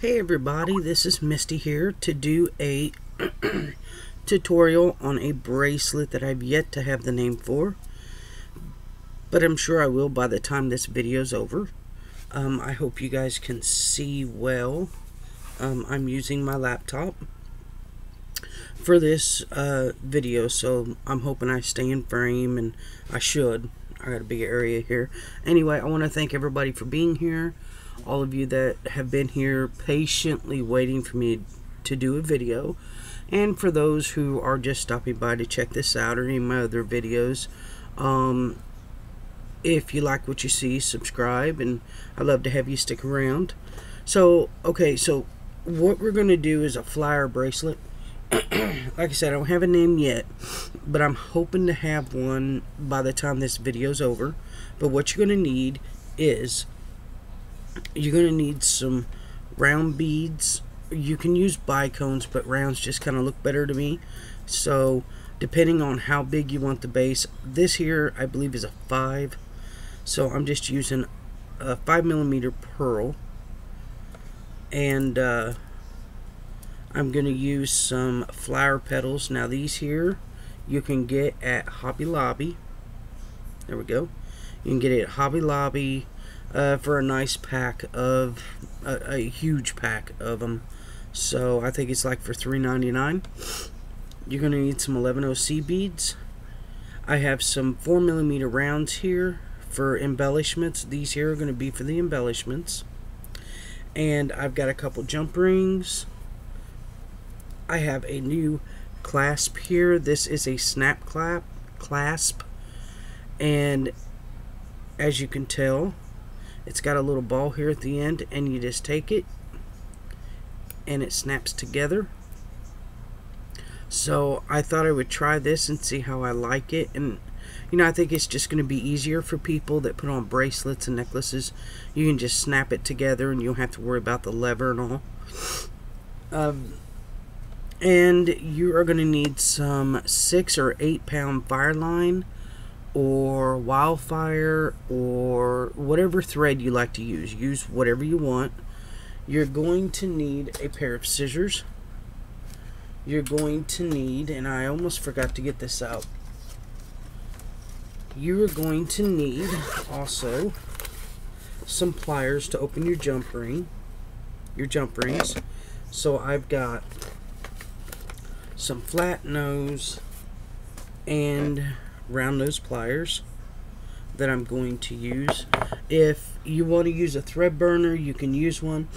Hey everybody, this is Misty here to do a tutorial on a bracelet that I've yet to have the name for, but I'm sure I will by the time this video is over. I hope you guys can see well. I'm using my laptop for this video, so I'm hoping I stay in frame, and I should. I got a big area here. Anyway, I want to thank everybody for being here. All of you that have been here patiently waiting for me to do a video, and for those who are just stopping by to check this out or any of my other videos, if you like what you see, subscribe, and I'd love to have you stick around. So okay, so what we're going to do is a flyer bracelet. Like I said, I don't have a name yet, but I'm hoping to have one by the time this video's over. But what you're going to need is you're going to need some round beads. You can use bicones, but rounds just kind of look better to me. So depending on how big you want the base, this here I believe is a 5. So I'm just using a 5mm pearl, and I'm going to use some flower petals. Now these here you can get at Hobby Lobby. There we go. You can get it at Hobby Lobby for a nice pack of a huge pack of them. So I think it's like for $3.99. You're going to need some 11OC beads. I have some 4mm rounds here for embellishments. These here are going to be for the embellishments. And I've got a couple jump rings. I have a new clasp here. This is a snap clasp, and as you can tell, it's got a little ball here at the end, and you just take it and it snaps together. So I thought I would try this and see how I like it. And you know, I think it's just going to be easier for people that put on bracelets and necklaces. You can just snap it together and you don't have to worry about the lever and all. And you are going to need some 6 or 8 pound fire line or wildfire or whatever thread you like to use. Use whatever you want. You're going to need a pair of scissors. You're going to need, and I almost forgot to get this out, you are going to need also some pliers to open your jump rings. So I've got some flat nose and round nose pliers that I'm going to use. If you want to use a thread burner, you can use one.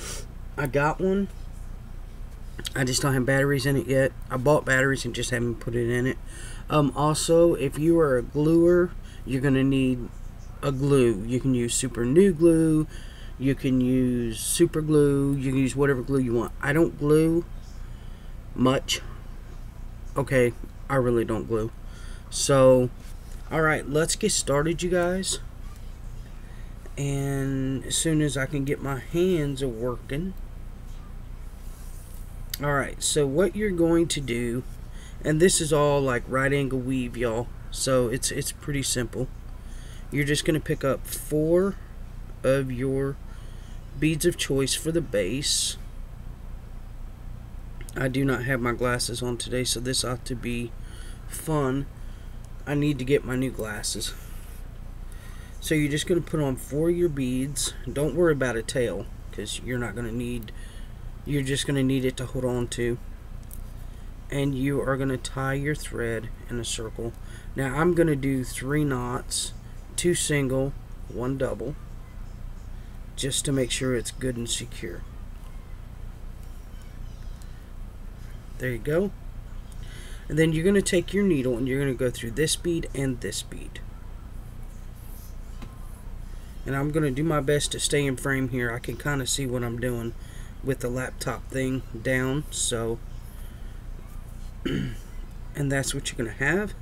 I got one. I just don't have batteries in it yet. I bought batteries and just haven't put it in it. Also, if you are a gluer, you're going to need a glue. You can use super new glue. You can use super glue. You can use whatever glue you want. I don't glue much. Okay, I really don't glue. So, alright, let's get started, you guys. And as soon as I can get my hands working. Alright, so what you're going to do, and this is all like right angle weave, y'all. So it's pretty simple. You're just going to pick up 4 of your beads of choice for the base. I do not have my glasses on today, so this ought to be fun. I need to get my new glasses. So you're just going to put on 4 of your beads. Don't worry about a tail, because you're not going to need, you're just going to need it to hold on to. And you are going to tie your thread in a circle. Now I'm going to do 3 knots, 2 single, 1 double, just to make sure it's good and secure. There you go. And then you're going to take your needle and you're going to go through this bead and this bead. And I'm going to do my best to stay in frame here. I can kind of see what I'm doing with the laptop thing down. So, and that's what you're going to have.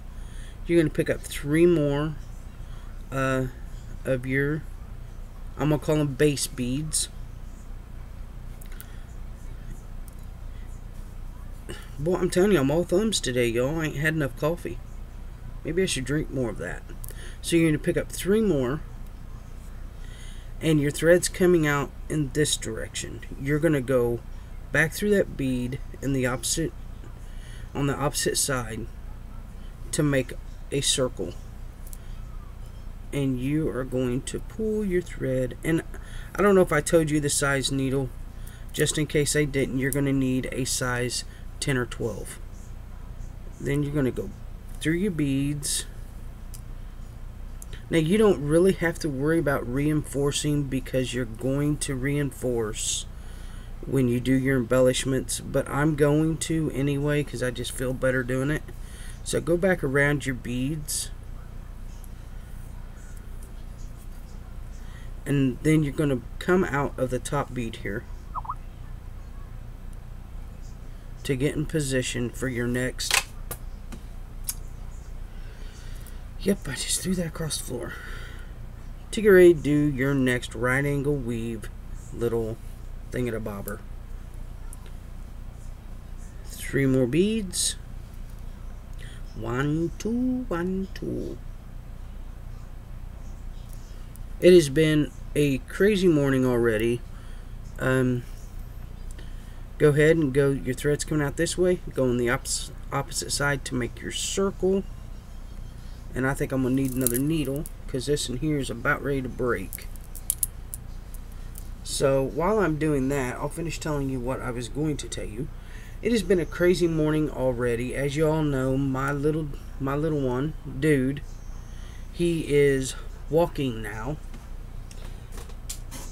You're going to pick up 3 more of your, I'm going to call them base beads. Boy, I'm telling you, I'm all thumbs today, y'all. I ain't had enough coffee. Maybe I should drink more of that. So you're going to pick up 3 more. and your thread's coming out in this direction, you're going to go back through that bead in the opposite, on the opposite side, to make a circle. And you are going to pull your thread, and I don't know if I told you the size needle. Just in case I didn't, you're going to need a size 10 or 12. Then you're going to go through your beads. Now you don't really have to worry about reinforcing, because you're going to reinforce when you do your embellishments, but I'm going to anyway because I just feel better doing it. So go back around your beads, and then you're going to come out of the top bead here to get in position for your next. Yep, I just threw that across the floor. To get ready to do your next right angle weave little thingamabobber. 3 more beads. 1, 2, 1, 2. It has been a crazy morning already. Go ahead and go, your thread's coming out this way, go on the opposite side to make your circle. And I think I'm going to need another needle, because this in here is about ready to break. So while I'm doing that, I'll finish telling you what I was going to tell you. It has been a crazy morning already. As you all know, my little one, dude, he is walking now.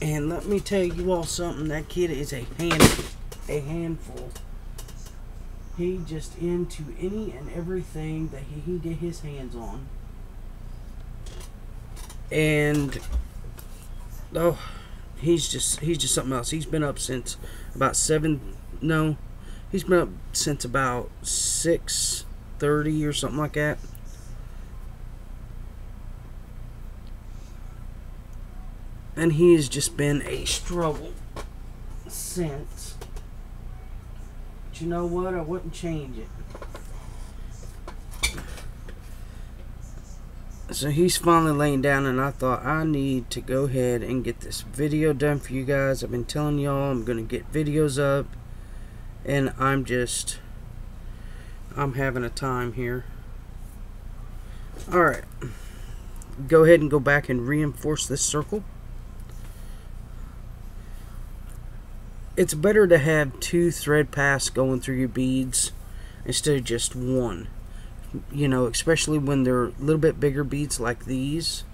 And let me tell you all something, that kid is a handful. He just into any and everything that he can get his hands on. And oh, he's just something else. He's been up since about he's been up since about 6:30 or something like that. And he has just been a struggle since. But you know what? I wouldn't change it. So he's finally laying down, and I thought I need to go ahead and get this video done for you guys. I've been telling y'all I'm going to get videos up, and I'm having a time here. Alright. Go ahead and go back and reinforce this circle. It's better to have 2 thread paths going through your beads instead of just one. You know, especially when they're a little bit bigger beads like these,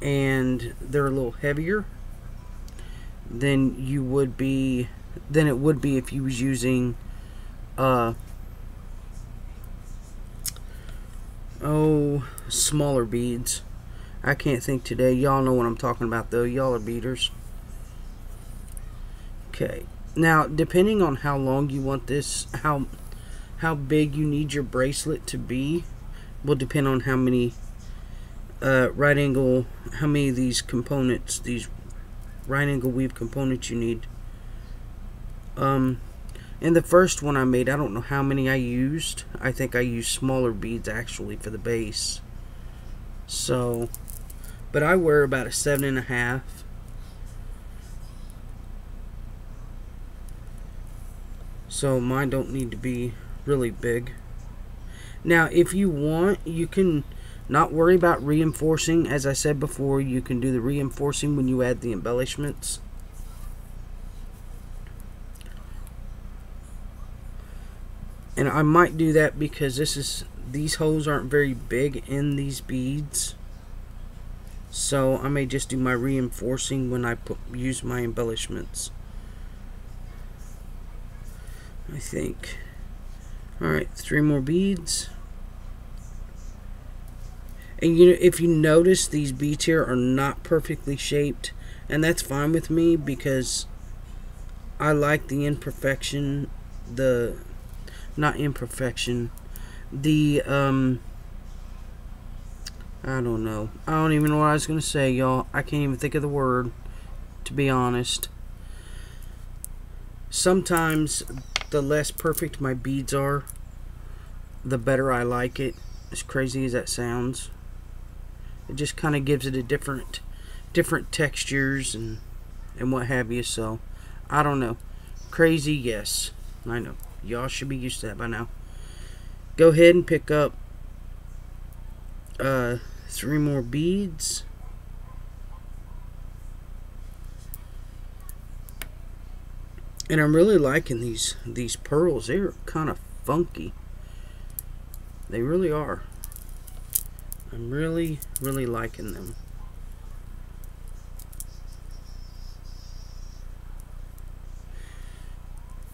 and they're a little heavier than it would be if you was using smaller beads. I can't think today. Y'all know what I'm talking about though. Y'all are beaters. Okay, now depending on how long you want this, how big you need your bracelet to be will depend on how many how many of these components, these right angle weave components you need. In the first one I made, I don't know how many I used. I think I used smaller beads actually for the base. So, but I wear about a 7.5. So mine don't need to be really big. Now if you want, you can not worry about reinforcing. As I said before, you can do the reinforcing when you add the embellishments. And I might do that because these holes aren't very big in these beads. So I may just do my reinforcing when I use my embellishments, I think. Alright, 3 more beads. And you know, if you notice, these beads here are not perfectly shaped, and that's fine with me because I like the imperfection, not imperfection, I don't know. I don't even know what I was going to say, y'all. I can't even think of the word, to be honest. Sometimes the less perfect my beads are, the better I like it. As crazy as that sounds, it just kind of gives it a different different textures and what have you. So I don't know. Crazy, yes. I know. Y'all should be used to that by now. Go ahead and pick up 3 more beads. And I'm really liking these pearls. They're kind of funky. They really are. I'm really liking them.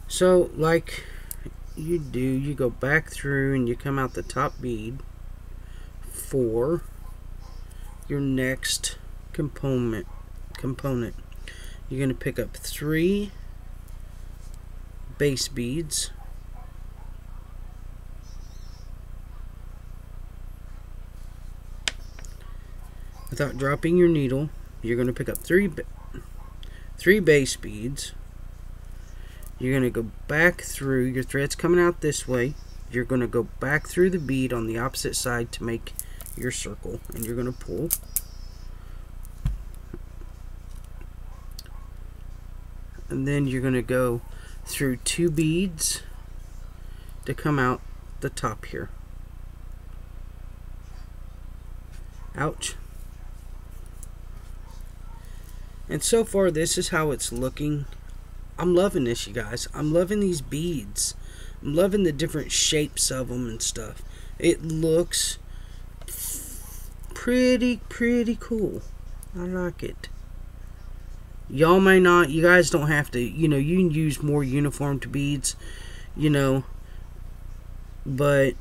So, like you do, you go back through and you come out the top bead for your next component. You're going to pick up 3 base beads. Without dropping your needle, you're going to pick up 3 base beads. You're going to go back through, your thread's coming out this way. You're going to go back through the bead on the opposite side to make your circle, and you're going to pull. And then you're going to go through 2 beads to come out the top here. Ouch. And so far, this is how it's looking. I'm loving this, you guys. I'm loving these beads. I'm loving the different shapes of them and stuff. It looks pretty cool. I like it. Y'all may not, you guys don't have to, you know, you can use more uniformed beads, you know, but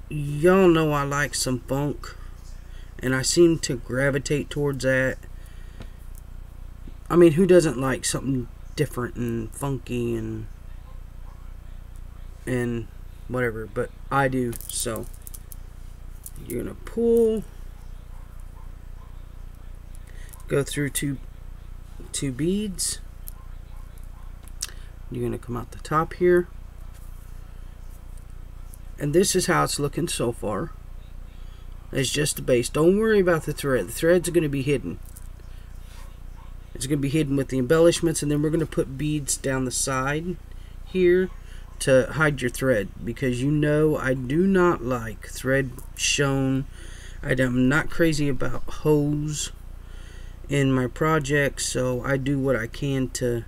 y'all know I like some funk, and I seem to gravitate towards that. I mean, who doesn't like something different and funky and whatever, but I do. So you're gonna pull, go through two beads. You're gonna come out the top here, and this is how it's looking so far. It's just the base. Don't worry about the thread. The threads are gonna be hidden. It's going to be hidden with the embellishments, and then we're going to put beads down the side here to hide your thread, because you know I do not like thread shown. I'm not crazy about hose in my projects, so I do what I can to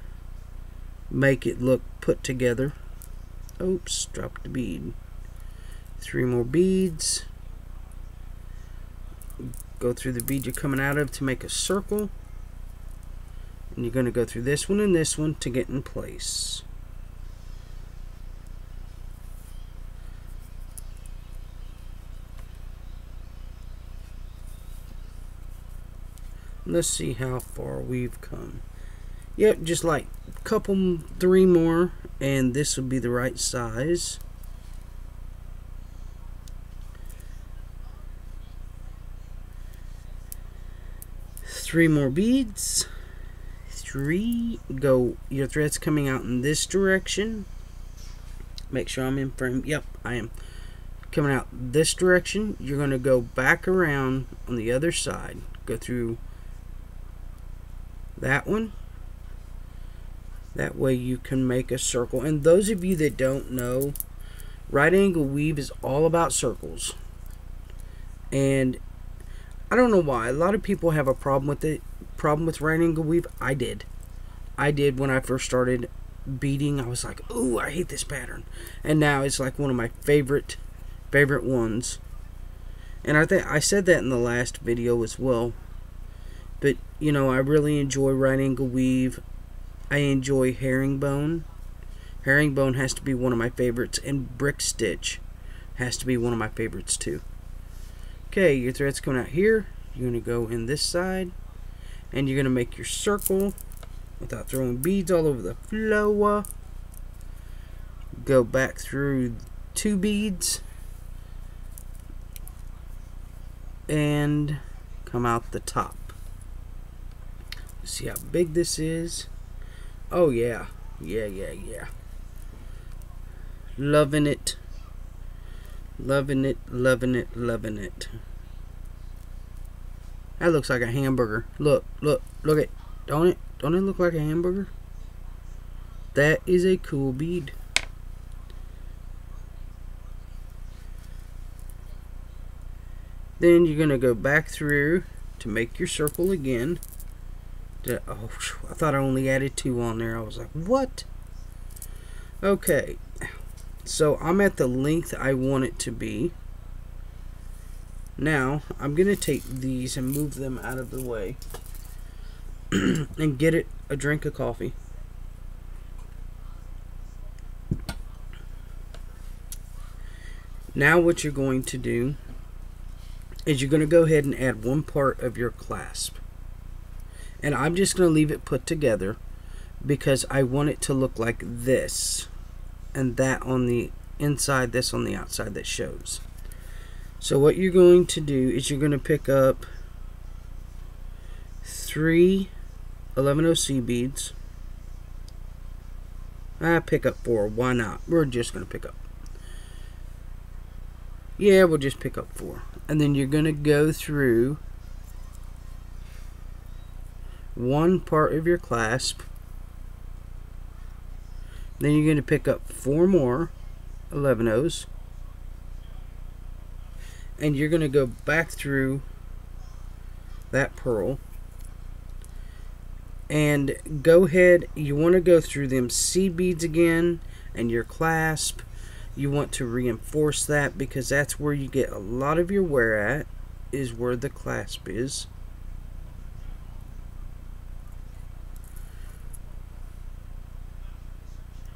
make it look put together. Oops, dropped the bead. 3 more beads. Go through the bead you're coming out of to make a circle. And you're going to go through this one and this one to get in place. Let's see how far we've come. Yep, just like a couple, 3 more, and this will be the right size. Three more beads. 3, go, your thread's coming out in this direction. Make sure I'm in frame. Yep, I am. Coming out this direction. You're going to go back around on the other side. Go through that one. That way you can make a circle. And those of you that don't know, right angle weave is all about circles. And I don't know why. A lot of people have a problem with it. Problem with right angle weave. I did when I first started beading. I was like, ooh, I hate this pattern, and now it's like one of my favorite ones. And I think I said that in the last video as well, but you know, I really enjoy right angle weave. I enjoy herringbone. Herringbone has to be one of my favorites, and brick stitch has to be one of my favorites too. Okay, your thread's coming out here. You're going to go in this side, and you're going to make your circle without throwing beads all over the floor. Go back through 2 beads and come out the top. See how big this is? Oh yeah. Yeah. Loving it. Loving it. That looks like a hamburger. Look it. Don't it look like a hamburger? That is a cool bead. Then you're going to go back through to make your circle again. Oh, I thought I only added 2 on there. I was like, what? Okay. So I'm at the length I want it to be. Now, I'm going to take these and move them out of the way. And get it a drink of coffee. Now what you're going to do is you're going to go ahead and add 1 part of your clasp. And I'm just going to leave it put together because I want it to look like this. And that on the inside, this on the outside that shows. So what you're going to do is you're going to pick up 3 11-0C beads. I pick up 4. Why not? We're just going to pick up. Yeah, we'll just pick up 4. And then you're going to go through 1 part of your clasp. Then you're going to pick up 4 more 11-0s. And you're going to go back through that pearl. And go ahead, you want to go through them seed beads again and your clasp. You want to reinforce that because that's where you get a lot of your wear at, is where the clasp is.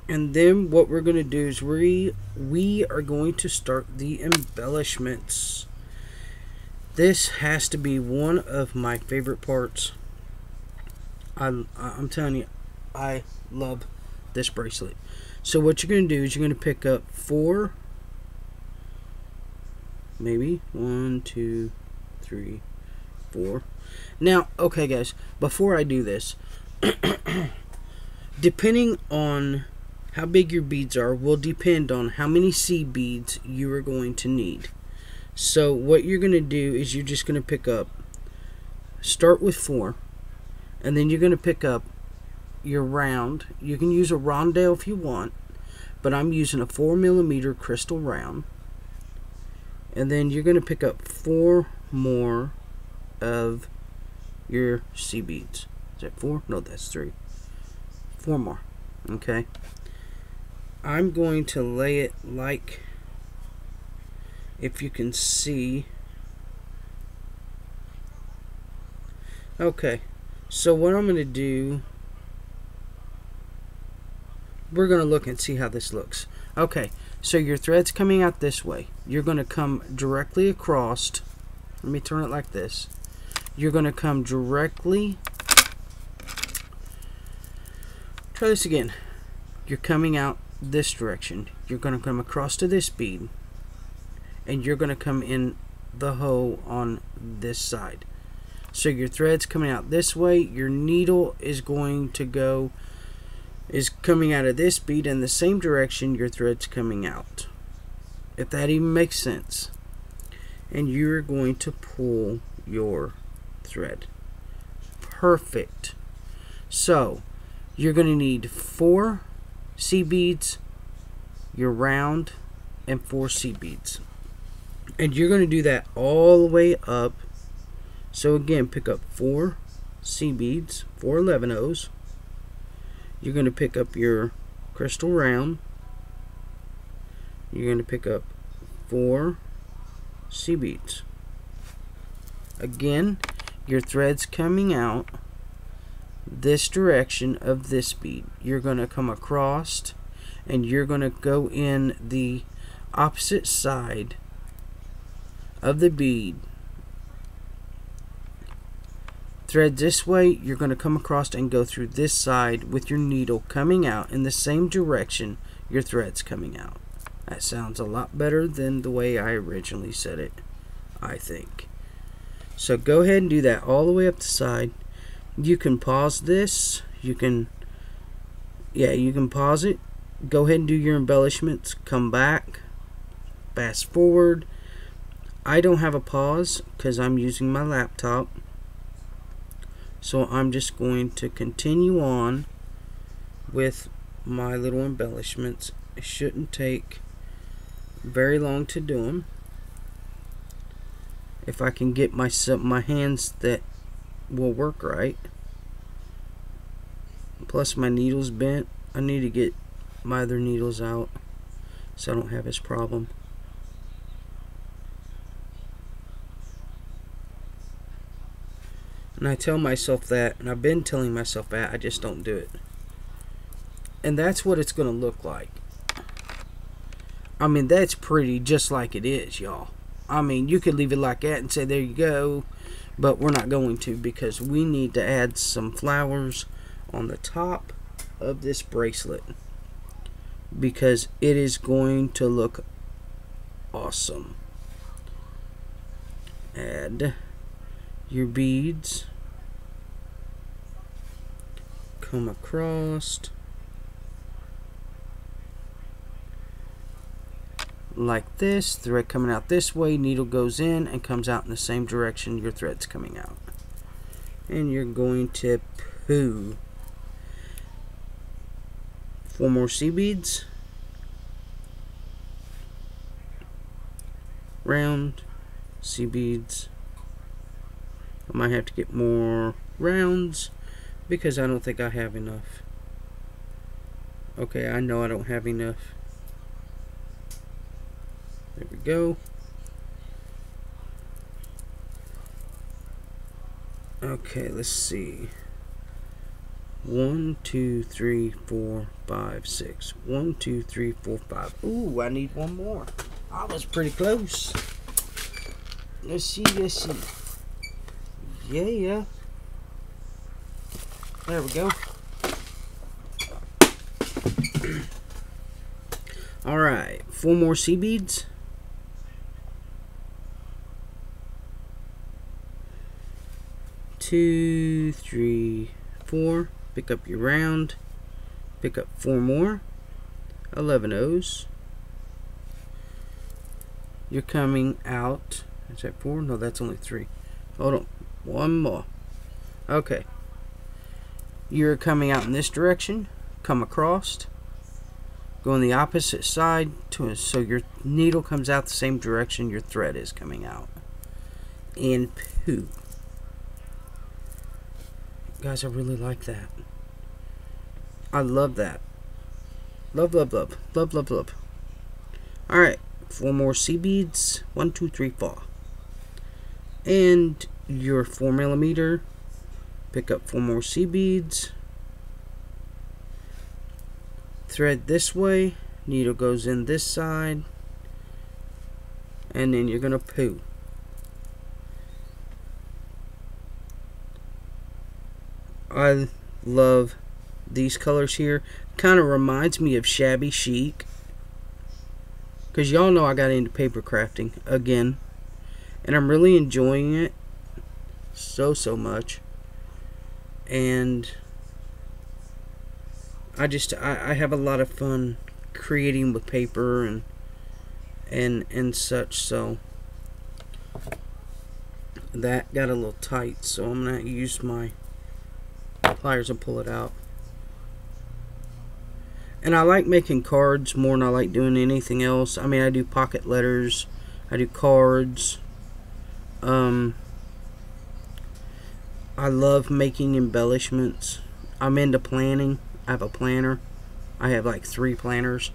And then what we're going to do is we are going to start the embellishments. This has to be one of my favorite parts. I'm telling you, I love this bracelet. So what you're going to do is you're going to pick up 4, maybe 1, 2, 3, 4. Now, okay guys, before I do this, depending on how big your beads are will depend on how many seed beads you are going to need. So what you're going to do is you're just going to pick up, start with 4, and then you're going to pick up your round. You can use a rondelle if you want, but I'm using a 4mm crystal round. And then you're going to pick up 4 more of your seed beads. Is that 4? No, that's 3. 4 more. Okay. I'm going to lay it like, if you can see. Okay. So what I'm going to do, we're going to look and see how this looks. Okay, so your thread's coming out this way. You're going to come directly across. Let me turn it like this. You're going to come directly. Try this again. You're coming out this direction. You're going to come across to this bead. And you're going to come in the hole on this side. So your thread's coming out this way. Your needle is going to go, is coming out of this bead in the same direction your thread's coming out. If that even makes sense. And you're going to pull your thread. Perfect. So you're going to need 4 seed beads, your round, and 4 seed beads. And you're going to do that all the way up. So again, pick up 4 seed beads, 4 11-0s. You're going to pick up your crystal round. You're going to pick up 4 seed beads. Again, your thread's coming out this direction of this bead. You're going to come across and you're going to go in the opposite side of the bead. Thread this way, you're going to come across and go through this side with your needle coming out in the same direction your thread's coming out. That sounds a lot better than the way I originally said it, I think. So go ahead and do that all the way up the side. You can pause this. You can pause it. Go ahead and do your embellishments. Come back. Fast forward. I don't have a pause because I'm using my laptop. So I'm just going to continue on with my little embellishments. It shouldn't take very long to do them. If I can get my hands that will work right. Plus my needle's bent. I need to get my other needles out so I don't have this problem. And I tell myself that, and I've been telling myself that, I just don't do it. And that's what it's going to look like. I mean, that's pretty just like it is, y'all. I mean, you could leave it like that and say, there you go. But we're not going to, because we need to add some flowers on the top of this bracelet. Because it is going to look awesome. Add your beads. Come across. Like this, thread coming out this way, needle goes in and comes out in the same direction your thread's coming out. And you're going to poo 4 more sea beads, round sea beads. I might have to get more rounds because I don't think I have enough. Okay, I know I don't have enough. There we go. Okay, let's see. 1, 2, 3, 4, 5, 6. 1, 2, 3, 4, 5. Ooh, I need one more. I was pretty close. Let's see, let's see. Yeah. There we go. Alright, 4 more sea beads. 2, 3, 4. Pick up your round. Pick up 4 more. 11 O's. You're coming out. Is that 4? No, that's only 3. Hold on. 1 more. Okay. You're coming out in this direction. Come across. Go on the opposite side so your needle comes out the same direction your thread is coming out. And poo. Guys, I really like that. I love that. Love, love, love. Love, love, love. Alright. 4 more sea beads. 1, 2, 3, 4. And your 4mm. Pick up 4 more sea beads. Thread this way. Needle goes in this side. And then you're going to poo. I love these colors here. Kind of reminds me of Shabby Chic. Because y'all know I got into paper crafting again. And I'm really enjoying it. So much. And I have a lot of fun creating with paper and such. So that got a little tight. So I'm going to use my pliers and pull it out. And I like making cards more than I like doing anything else. I mean, I do pocket letters, I do cards. I love making embellishments. I'm into planning. I have a planner. I have like 3 planners.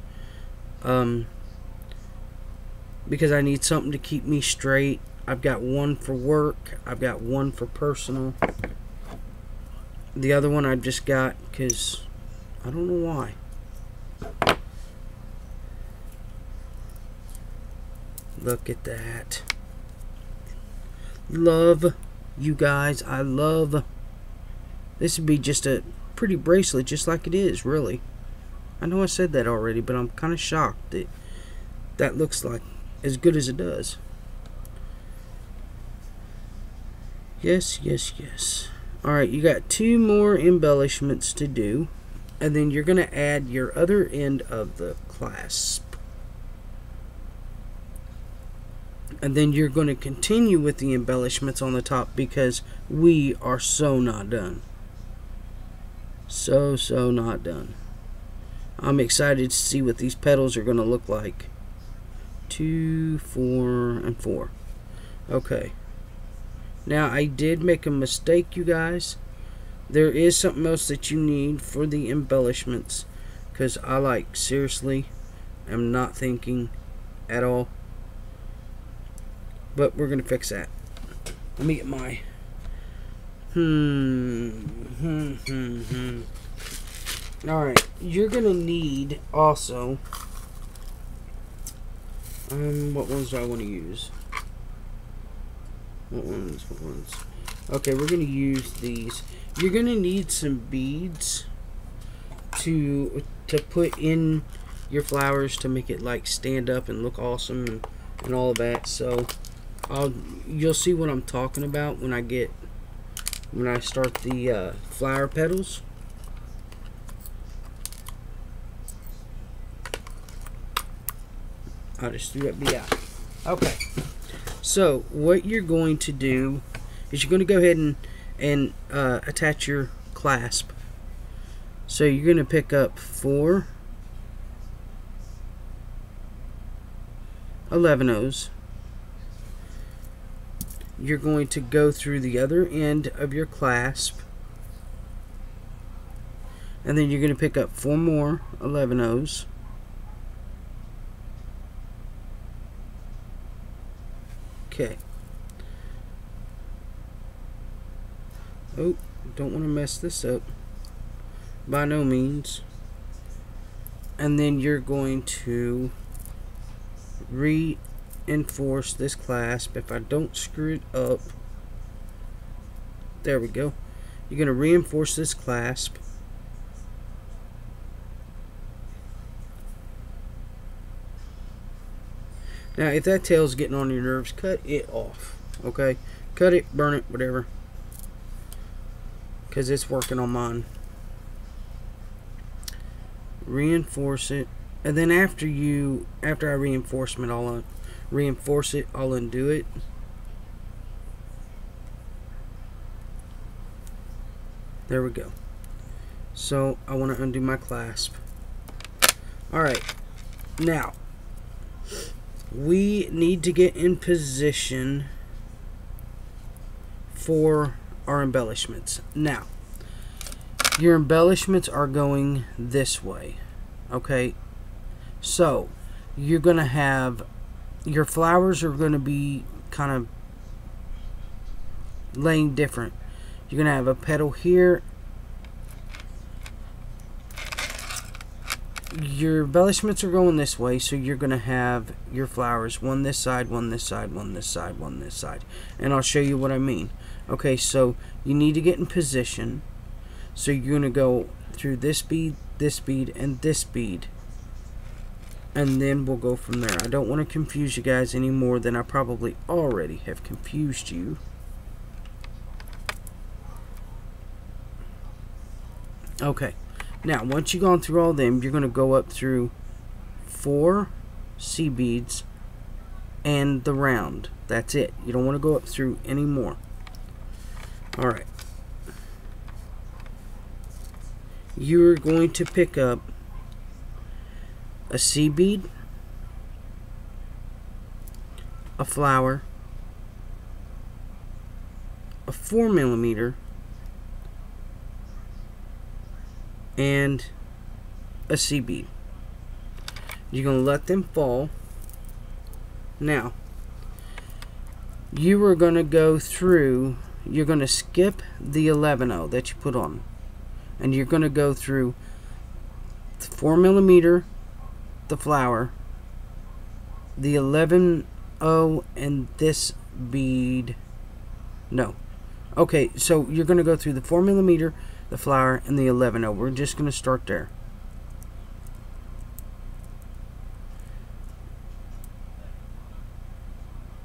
Because I need something to keep me straight. I've got one for work. I've got one for personal. The other one I've just got because I don't know why. Look at that. Love, you guys. I love. This would be just a pretty bracelet, just like it is, really. I know I said that already, but I'm kind of shocked that that looks like as good as it does. Yes. Alright, you got 2 more embellishments to do. And then you're going to add your other end of the clasp. And then you're going to continue with the embellishments on the top, because we are so not done. So not done. I'm excited to see what these petals are going to look like. 2, 4, and 4. Okay. Now, I did make a mistake, you guys. There is something else that you need for the embellishments, because I seriously am not thinking at all. But we're going to fix that. Let me get my... Alright, you're going to need also... what ones do I want to use? What ones? Okay, we're going to use these. You're going to need some beads to put in your flowers to make it stand up and look awesome and all of that. So you'll see what I'm talking about when I start the flower petals. I'll just threw that bead out. Okay. So what you're going to do is you're going to go ahead and attach your clasp. So you're going to pick up 4 11-ohs. You're going to go through the other end of your clasp, and then you're going to pick up 4 more 11-ohs. Okay. Oh, don't want to mess this up. By no means. And then you're going to reinforce this clasp. If I don't screw it up. There we go. You're going to reinforce this clasp. Now, if that tail's getting on your nerves, cut it off. Okay? Cut it, burn it, whatever. Because it's working on mine. Reinforce it. And then after I reinforce it, I'll undo it. There we go. So, I want to undo my clasp. Alright. Now, we need to get in position for our embellishments. Now, your embellishments are going this way. Okay? So, you're going to have... Your flowers are going to be kind of laying different. You're going to have a petal here. Your embellishments are going this way, so you're going to have your flowers one this side, one this side, one this side, one this side. And I'll show you what I mean. Okay, so you need to get in position. So you're going to go through this bead, and this bead. And then we'll go from there. I don't want to confuse you guys any more than I probably already have confused you. Okay. Now, once you've gone through all of them, you're going to go up through 4 C beads and the round. That's it. You don't want to go up through any more. Alright. You're going to pick up a C bead, a flower, a 4mm, and a C bead. You're going to let them fall. Now, you are going to go through, you're going to skip the 11-oh that you put on, and you're going to go through the 4mm, the flower, the 11-oh, and this bead. No. Okay, so you're going to go through the 4mm, the flower, and the 11-oh. We're just going to start there.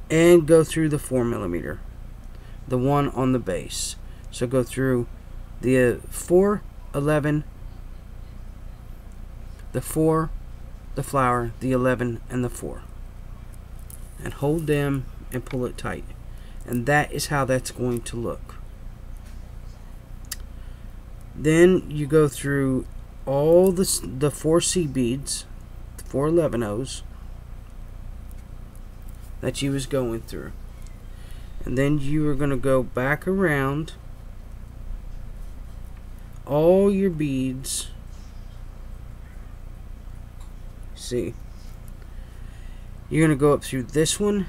And go through the 4mm, the one on the base. So go through the 4, 11, the 4, the flower, the 11, and the 4. and hold them and pull it tight. And that is how that's going to look. Then you go through all the 4 seed beads, the 4 11-ohs that you was going through. And then you are going to go back around all your beads. See, you're going to go up through this one,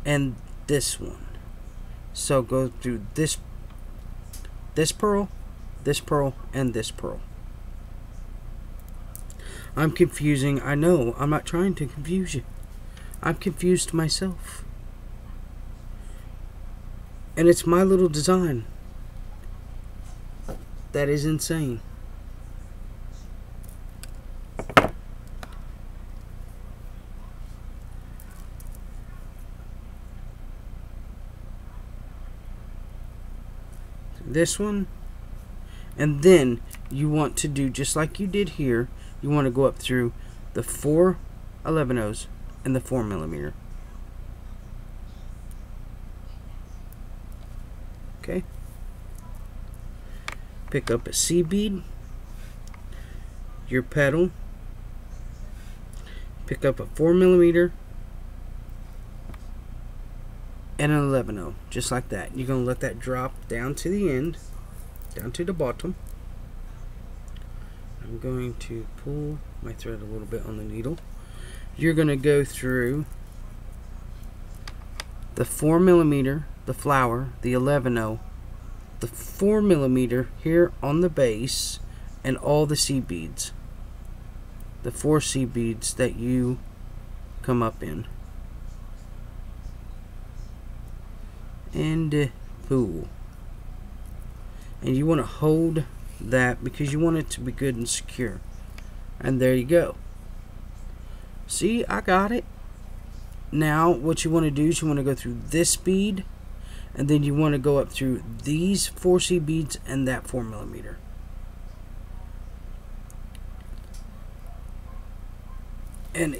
and this one. So go through this pearl, and this pearl. I'm confusing. I know. I'm not trying to confuse you. I'm confused myself. And it's my little design. That is insane. This one, and then you want to do just like you did here. You want to go up through the 4 11-ohs and the 4mm. Okay. Pick up a C bead, your petal, pick up a 4mm and an 11-oh, just like that. You're going to let that drop down to the end, down to the bottom. I'm going to pull my thread a little bit on the needle. You're going to go through the 4mm, the flower, the 11-oh, the 4mm here on the base, and all the seed beads. The 4 seed beads that you come up in. And pull. And you want to hold that because you want it to be good and secure. And there you go. See, I got it. Now what you want to do is you want to go through this bead, and then you want to go up through these 4 seed beads and that 4mm. And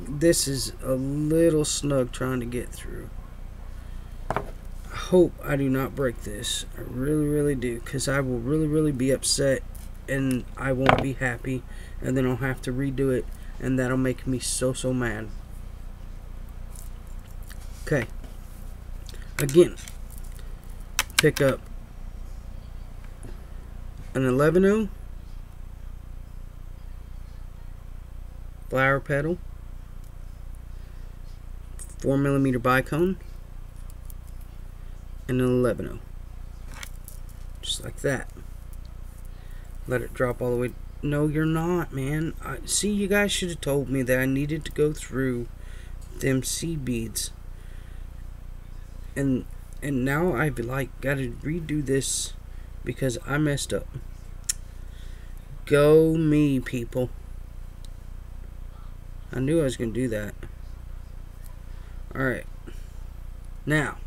this is a little snug trying to get through. I hope I do not break this. I really do, because I will really be upset, and I won't be happy, and then I'll have to redo it, and that'll make me so mad. Okay. Again, pick up an 11-oh, flower petal, 4mm bicone, and an 11-oh, just like that. Let it drop all the way. No, you're not, man. See, you guys should have told me that I needed to go through them seed beads, and now I've got to redo this because I messed up. Go me, people. I knew I was going to do that. Alright. Now,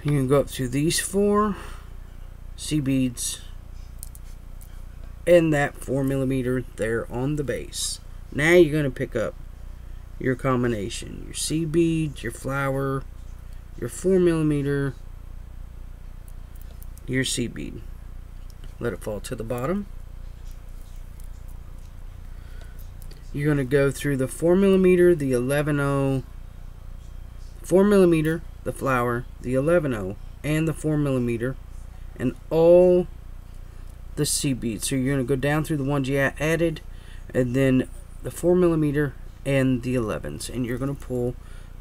you can go up through these 4 seed beads and that 4mm there on the base. Now you're going to pick up your combination. Your seed beads, your flower, your 4mm, your seed bead. Let it fall to the bottom. You're going to go through the 4mm, the 11-oh, 4mm, the flower, the 11-oh, and the 4mm, and all the seed beads. So you're going to go down through the ones you added, and then the 4mm and the 11s, and you're going to pull,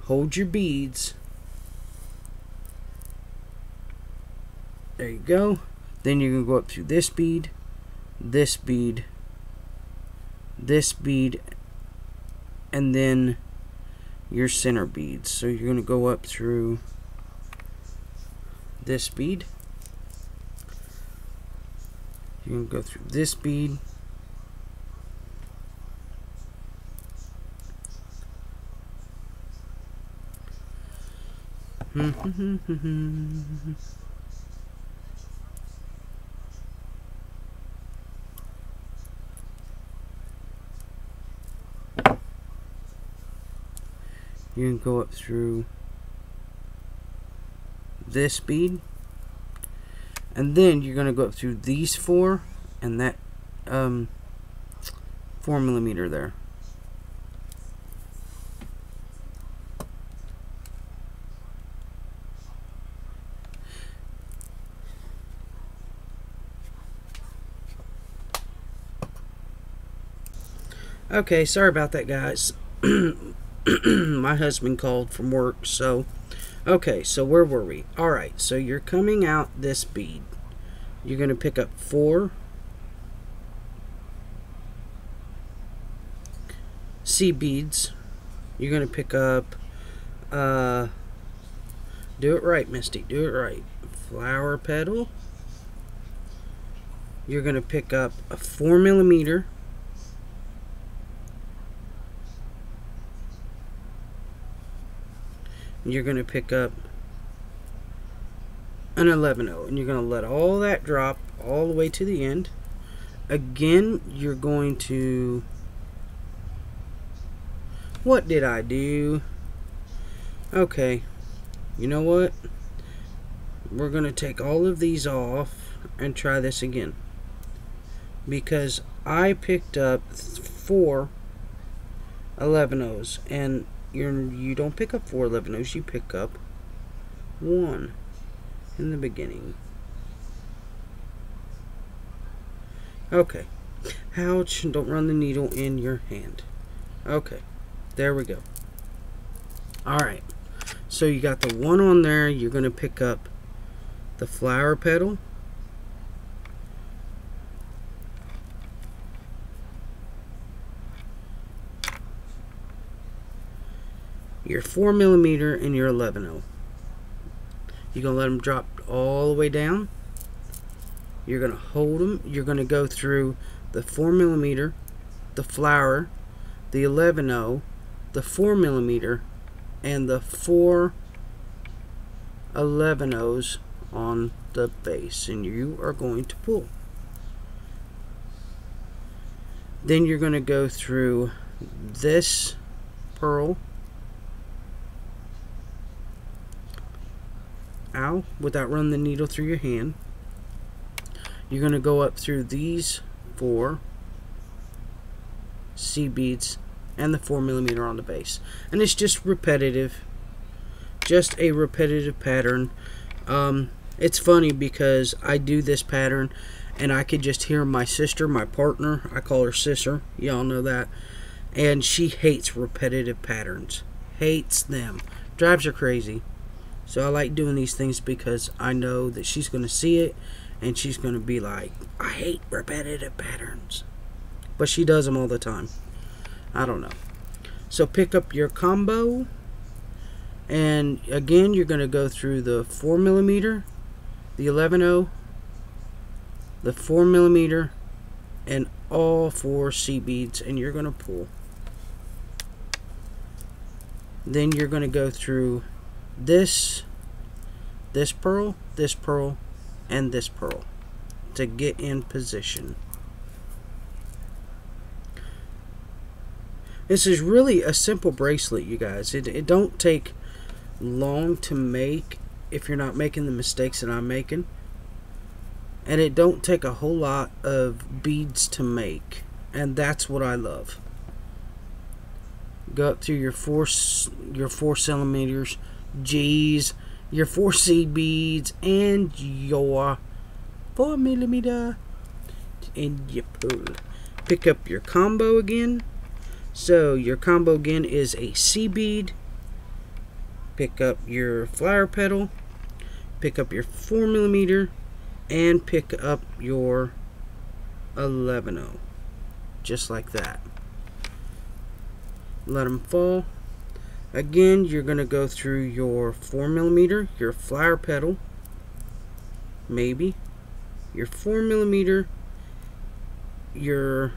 hold your beads. There you go. Then you're going to go up through this bead, this bead, this bead, and then your center beads. So you're going to go up through this bead, you're going to go through this bead, You can go up through this bead, and then you're going to go up through these 4 and that 4mm there. Okay, sorry about that, guys. My husband called from work, so okay, so where were we? Alright, so you're coming out this bead. You're going to pick up 4 C beads. You're going to pick up, do it right, Misty, do it right. Flower petal. You're going to pick up a 4mm. You're going to pick up an 11/0, and you're going to let all that drop all the way to the end. Again, you're going to, what did I do? Okay, you know what? We're going to take all of these off and try this again, because I picked up 4 11/0s, and you don't pick up 4 11/0s, you pick up 1 in the beginning. Okay. Ouch, don't run the needle in your hand. Okay, there we go. Alright, so you got the 1 on there. You're going to pick up the flower petal. Your 4mm and your 11/0. You're going to let them drop all the way down. You're going to hold them. You're going to go through the 4mm, the flower, the 11/0, the 4mm, and the 4 11/0s on the base, and you are going to pull. Then you're going to go through this pearl, without running the needle through your hand. You're going to go up through these 4 C beads and the 4mm on the base, and it's just repetitive, just a repetitive pattern. It's funny because I do this pattern and I could just hear my sister, my partner, I call her sister, y'all know that, and she hates repetitive patterns, hates them, drives her crazy. So I like doing these things because I know that she's going to see it and she's going to be like, I hate repetitive patterns. But she does them all the time. I don't know. So pick up your combo, and again you're going to go through the 4mm, the 11/0, the 4mm, and all 4 C beads, and you're going to pull. Then you're going to go through this pearl, and this pearl to get in position. This is really a simple bracelet, you guys. It don't take long to make if you're not making the mistakes that I'm making, and it don't take a whole lot of beads to make, and that's what I love. Go up through your 4 centimeters, G's, your 4 C beads, and your 4mm, and you pull. Pick up your combo again. So your combo again is a C bead. Pick up your flower petal, pick up your 4mm, and pick up your 11/0, just like that. Let them fall. Again, you're going to go through your 4mm, your flower petal, maybe, your 4mm, your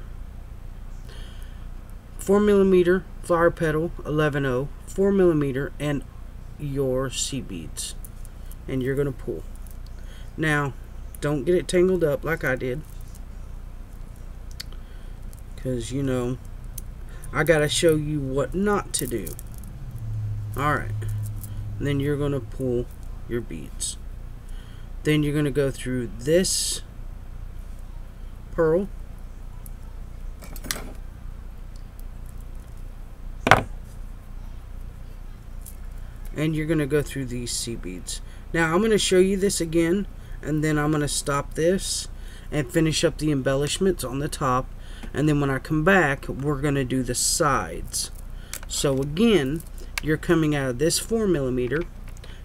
4mm flower petal, 11/0, 4mm, and your C beads, and you're going to pull. Now, don't get it tangled up like I did, because, you know, I got to show you what not to do. Alright. Then you're going to pull your beads. Then you're going to go through this pearl. And you're going to go through these seed beads. Now I'm going to show you this again, and then I'm going to stop this and finish up the embellishments on the top, and then when I come back we're going to do the sides. So again, you're coming out of this 4mm,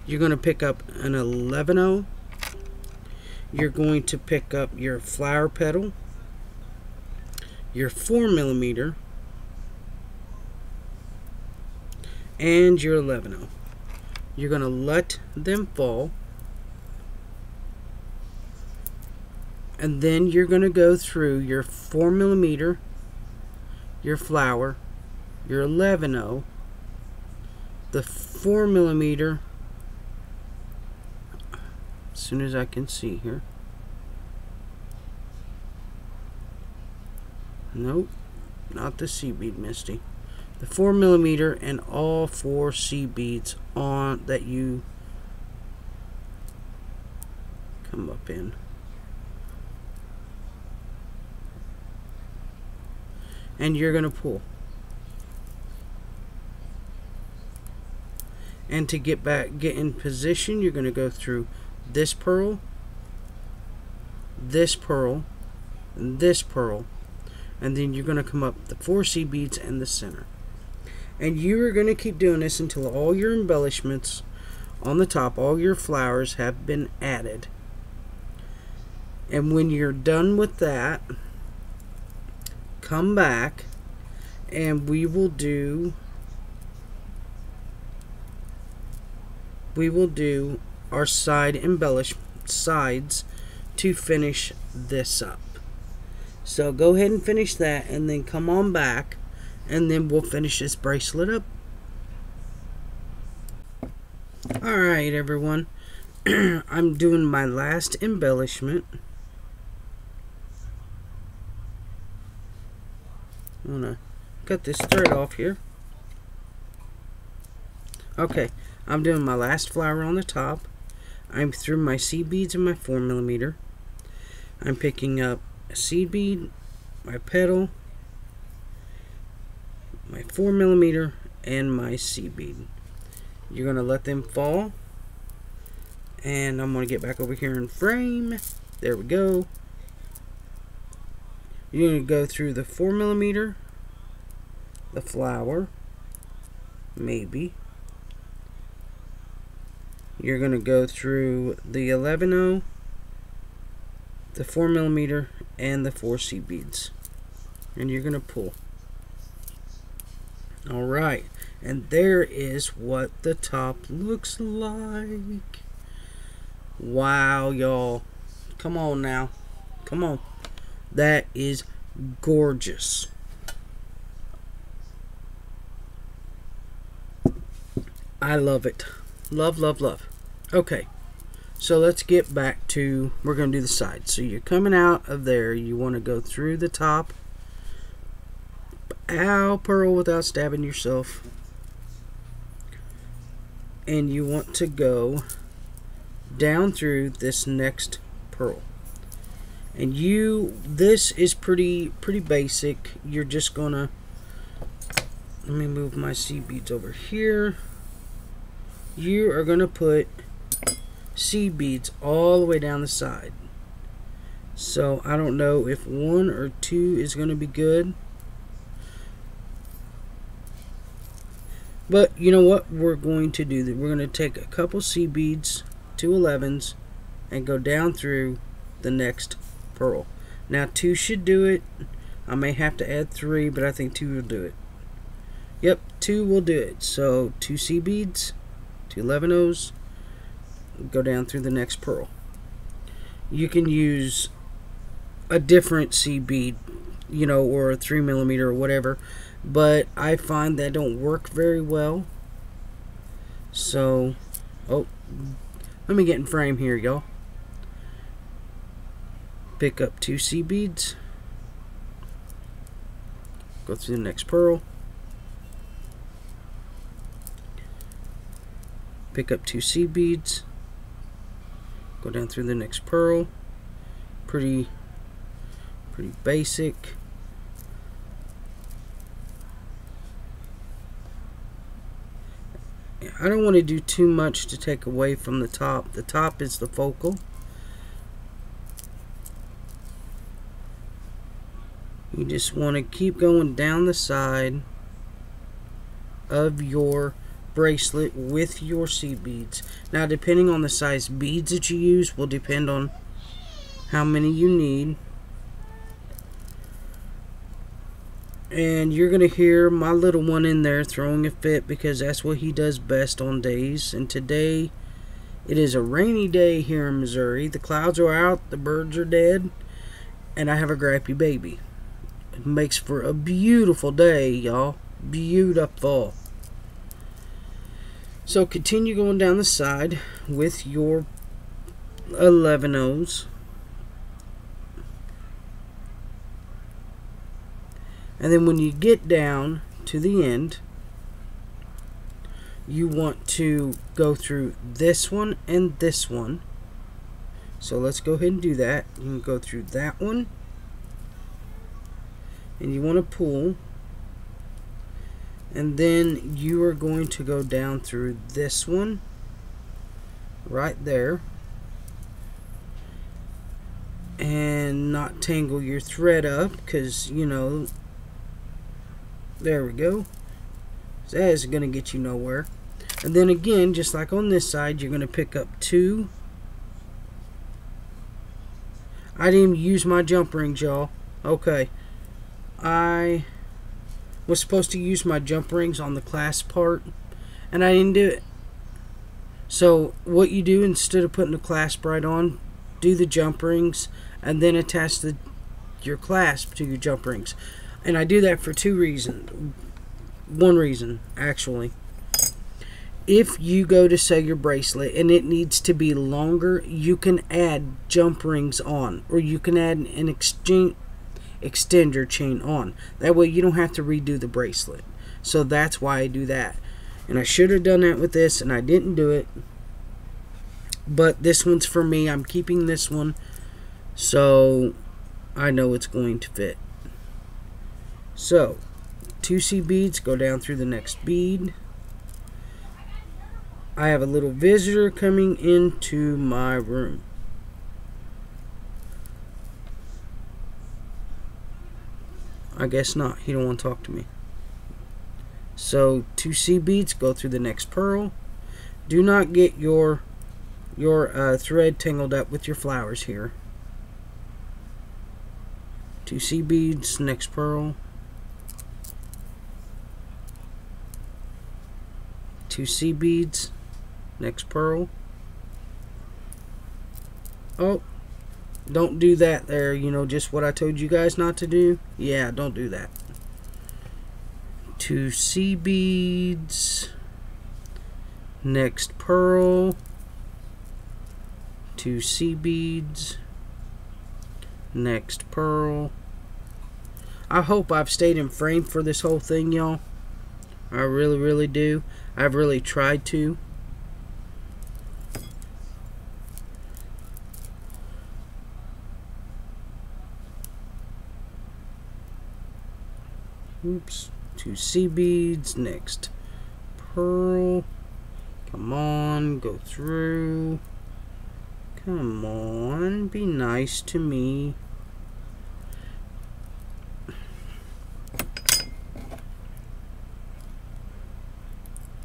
you're going to pick up an 11/0, you're going to pick up your flower petal, your 4mm, and your 11/0. You're going to let them fall, and then you're going to go through your 4mm, your flower, your 11/0, the 4mm, as soon as I can see here. Nope, not the seed bead, Misty. The 4mm and all 4 seed beads on that you come up in. And you're going to pull. And to get in position, you're going to go through this pearl, this pearl, and this pearl, and then you're going to come up the 4 seed beads in the center. And you are going to keep doing this until all your embellishments on the top, all your flowers have been added. And when you're done with that, come back and we will do our side sides to finish this up. So go ahead and finish that, and then come on back, and then we'll finish this bracelet up. Alright everyone, I'm doing my last embellishment. I'm gonna cut this thread off here. Okay, I'm doing my last flower on the top. I'm through my seed beads and my 4mm. I'm picking up a seed bead, my petal, my 4mm, and my seed bead. You're going to let them fall, and I'm going to get back over here in frame. There we go. You're going to go through the 4mm, the flower, maybe. You're going to go through the 11/0, the 4mm, and the 4 seed beads. And you're going to pull. Alright, and there is what the top looks like. Wow, y'all. Come on now. Come on. That is gorgeous. I love it. Love, love, love. Okay, so let's get back to, we're going to do the sides. So you're coming out of there. You want to go through the top. Ow, pearl, without stabbing yourself. And you want to go down through this next pearl. And this is pretty basic. You're just gonna, let me move my seed beads over here. You are gonna put seed beads all the way down the side. So I don't know if 1 or 2 is gonna be good. But you know what we're going to do? We're going to take a couple seed beads, 2 11s, and go down through the next pearl. Now 2 should do it. I may have to add 3, but I think 2 will do it. Yep, 2 will do it. So 2 seed beads, 2 11/0s, go down through the next pearl. You can use a different seed bead, you know, or a 3mm or whatever, but I find that don't work very well. So, oh, let me get in frame here, y'all. Pick up 2 seed beads, go through the next pearl, pick up 2 seed beads, go down through the next pearl. Pretty basic. I don't want to do too much to take away from the top. The top is the focal. You just want to keep going down the side of your bracelet with your seed beads. Now, depending on the size beads that you use will depend on how many you need. And you're going to hear my little one in there throwing a fit because that's what he does best on days. And today, it is a rainy day here in Missouri. The clouds are out, the birds are dead, and I have a gripey baby. It makes for a beautiful day, y'all. Beautiful. So continue going down the side with your 11 O's. And then when you get down to the end, you want to go through this one and this one. So let's go ahead and do that. You can go through that one. And you want to pull. And then you are going to go down through this one. Right there. And not tangle your thread up because, you know, there we go. So that is going to get you nowhere. And then again, just like on this side, you're going to pick up 2. I didn't even use my jump rings, y'all. Okay. I was supposed to use my jump rings on the clasp part, and I didn't do it. So what you do, instead of putting the clasp right on, do the jump rings, and then attach your clasp to your jump rings. And I do that for 2 reasons. 1 reason, actually. If you go to sell your bracelet and it needs to be longer, you can add jump rings on. Or you can add an extender chain on. That way you don't have to redo the bracelet. So that's why I do that. And I should have done that with this, and I didn't do it. But this one's for me. I'm keeping this one, so I know it's going to fit. So, 2 seed beads, go down through the next bead. I have a little visitor coming into my room. I guess not. He don't want to talk to me. So 2 seed beads, go through the next pearl. Do not get your thread tangled up with your flowers here. 2 seed beads, next pearl. 2 seed beads, next pearl. Oh, don't do that there, you know, just what I told you guys not to do. Yeah, don't do that. 2 seed beads, next pearl. 2 seed beads, next pearl. I hope I've stayed in frame for this whole thing, y'all. I really do. I've really tried to. Oops. 2 seed beads, next pearl. Come on, go through. Come on, be nice to me.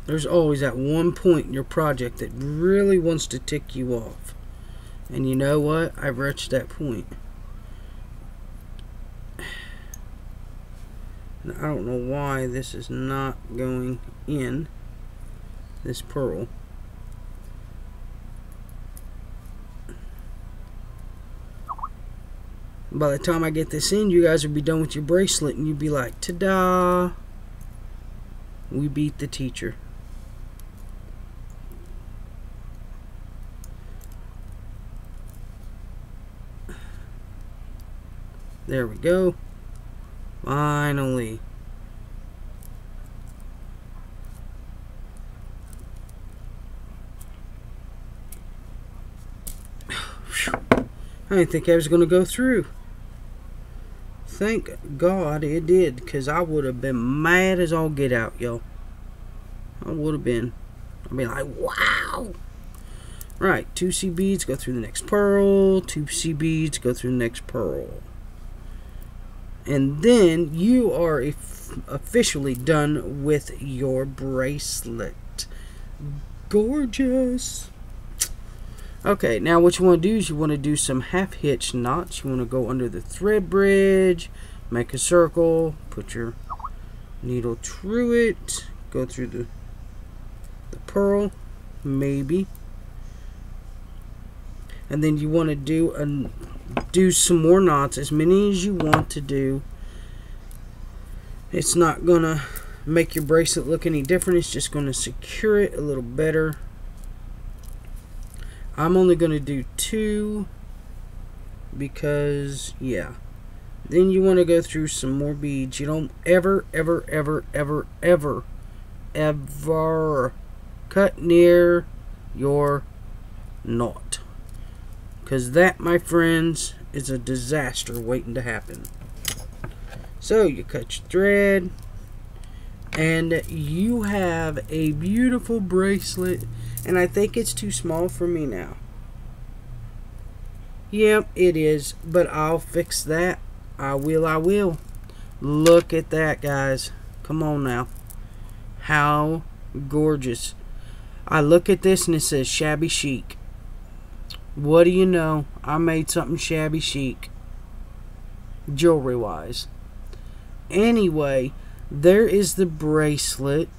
There's always that one point in your project that really wants to tick you off. And you know what? I've reached that point. And I don't know why this is not going in this pearl. By the time I get this in, you guys will be done with your bracelet and you'll be like, ta-da! We beat the teacher. There we go. Finally. I didn't think I was going to go through. Thank God it did, because I would have been mad as all get out, y'all. I would have been. I'd be like, wow. Right, 2C beads, go through the next pearl. 2C beads, go through the next pearl. And then you are officially done with your bracelet. Gorgeous. Okay, now what you want to do is you want to do some half hitch knots. You want to go under the thread bridge, make a circle, put your needle through it, go through the pearl, maybe. And then you want to do some more knots, as many as you want to do. It's not going to make your bracelet look any different. It's just going to secure it a little better. I'm only going to do 2 because, yeah. Then you want to go through some more beads. You don't ever cut near your knot. Because that, my friends, is a disaster waiting to happen. So you cut your thread, and you have a beautiful bracelet. And I think it's too small for me now. Yep, it is, but I'll fix that. I will. Look at that, guys. Come on now. How gorgeous. I look at this and it says shabby chic. What do you know? I made something shabby chic, jewelry wise. Anyway, there is the bracelet.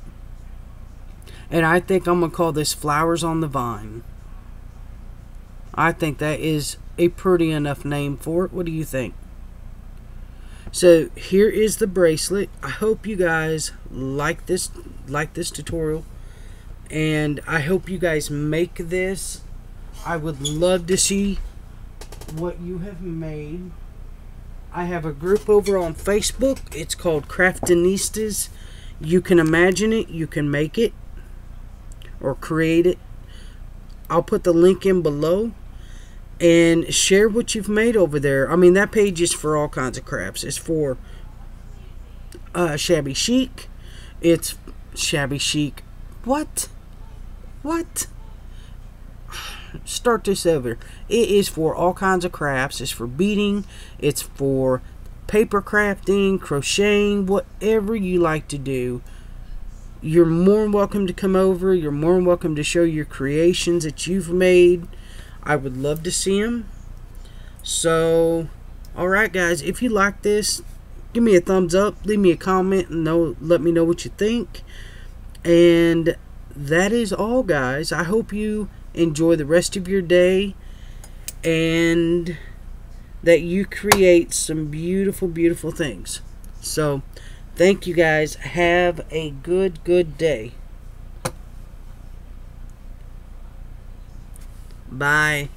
And I think I'm going to call this Flowers on the Vine. I think that is a pretty enough name for it. What do you think? So here is the bracelet. I hope you guys like this tutorial. And I hope you guys make this. I would love to see what you have made. I have a group over on Facebook. It's called Craftanistas. You can imagine it. You can make it. Or create it. I'll put the link in below. And share what you've made over there. I mean, that page is for all kinds of crafts. It's for shabby chic. It's shabby chic. What? Start this over. It is for all kinds of crafts. It's for beading. It's for paper crafting, crocheting, whatever you like to do. You're more than welcome to come over. You're more than welcome to show your creations that you've made. I would love to see them. So, alright guys, if you like this, give me a thumbs up, leave me a comment, and let me know what you think. And that is all, guys. I hope you enjoy the rest of your day, and that you create some beautiful, beautiful things. So, thank you guys. Have a good day. Bye.